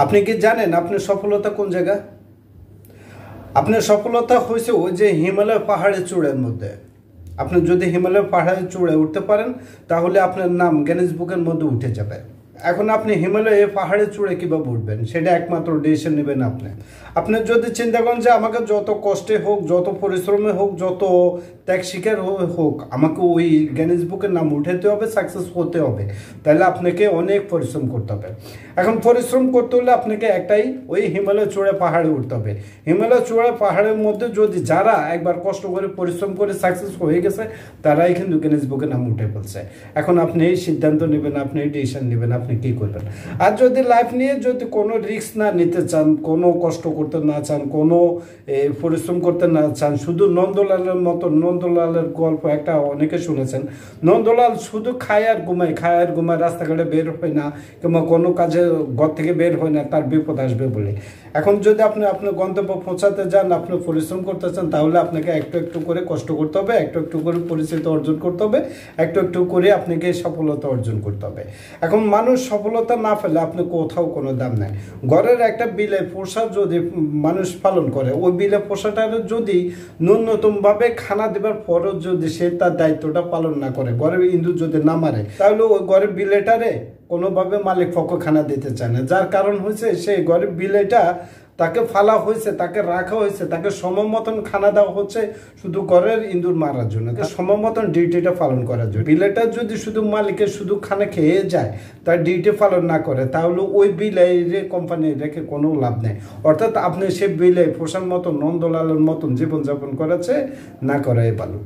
আপনি কি জানেন আপনার সফলতা কোন জায়গা? আপনার সফলতা হয়েছে ওই যে হিমালয় পাহাড়ের চূড়ার মধ্যে। আপনি যদি হিমালয় পাহাড়ের চূড়ায় উঠতে পারেন তাহলে আপনার নাম গিনেস বুকের মধ্যে উঠে যাবে। এখন আপনি হিমালয়ে পাহাড়ের চূড়ে কীভাবে উঠবেন সেটা একমাত্র ডিসিশন নেবেন আপনি। আপনি যদি চিন্তা করেন যে আমাকে যত কষ্টে হোক, যত পরিশ্রমে হোক, যত ত্যাগ শিকার হোক, আমাকে ওই গিনেস বুকের নাম উঠাতে হবে, সাকসেস হতে হবে, তাহলে আপনাকে অনেক পরিশ্রম করতে হবে। এখন পরিশ্রম করতে হলে আপনাকে একটাই, ওই হিমালয় চূড়ায় পাহাড়ে উঠতে হবে। হিমালয় চূড়ায় পাহাড়ের মধ্যে যদি যারা একবার কষ্ট করে পরিশ্রম করে সাকসেস হয়ে গেছে তারাই কিন্তু গিনেস বুকের নাম উঠে ফেলছে। এখন আপনি এই সিদ্ধান্ত নেবেন, আপনি এই ডিসিশন নেবেন আপনি কি করবেন। আর যদি লাইফ নিয়ে যদি কোনো রিস্ক না নিতে চান, কোনো কষ্ট করতে না চান, কোনো পরিশ্রম করতে না চান, শুধু নন্দলালের মতো, নন্দলালের গল্প একটা অনেকে শুনেছেন, নন্দলাল শুধু খায় আর ঘুমায়, রাস্তাঘাটে বের হয় না, কিংবা কোনো কাজে ঘর থেকে বের হয় না, তার বিপদ আসবে বলে। এখন যদি আপনি আপনার গন্তব্য পৌঁছাতে যান, আপনি পরিশ্রম করতে চান, তাহলে আপনাকে একটু একটু করে কষ্ট করতে হবে, একটু একটু করে পরিচিতি অর্জন করতে হবে, একটু একটু করে আপনাকে সফলতা অর্জন করতে হবে। এখন মানুষ সফলতা না পেলে আপনি কোথাও কোনো দাম নাই। ঘরের একটা বিলে পোষা যদি মানুষ পালন করে, ওই বিলে পোষাটার যদি ন্যূনতমভাবে খানা দেবার পরও যদি সে তার দায়িত্বটা পালন না করে, ঘরের ইঁদুর যদি না মারে, তাহলে ওই ঘরের বিলেটারে কোনোভাবে মালিক পক্ষ খানা দিতে চায় না। যার কারণ হয়েছে সেই ঘরের বিলেটা তাকে ফালা হয়েছে, তাকে রাখা হয়েছে, তাকে সময় মতন খানা দেওয়া হচ্ছে শুধু ঘরের ইঁদুর মারার জন্য, সময় মতন ডিউটিটা পালন করার জন্য। বিলেটা যদি শুধু মালিকের শুধু খানা খেয়ে যায়, তার ডিউটি পালন না করে, তাহলে ওই বিলে কোম্পানি রেখে কোনো লাভ নেই। অর্থাৎ আপনি সে বিলে পোষার মতন, নন্দলালের মতন জীবনযাপন করাচ্ছে না করাই ভালো।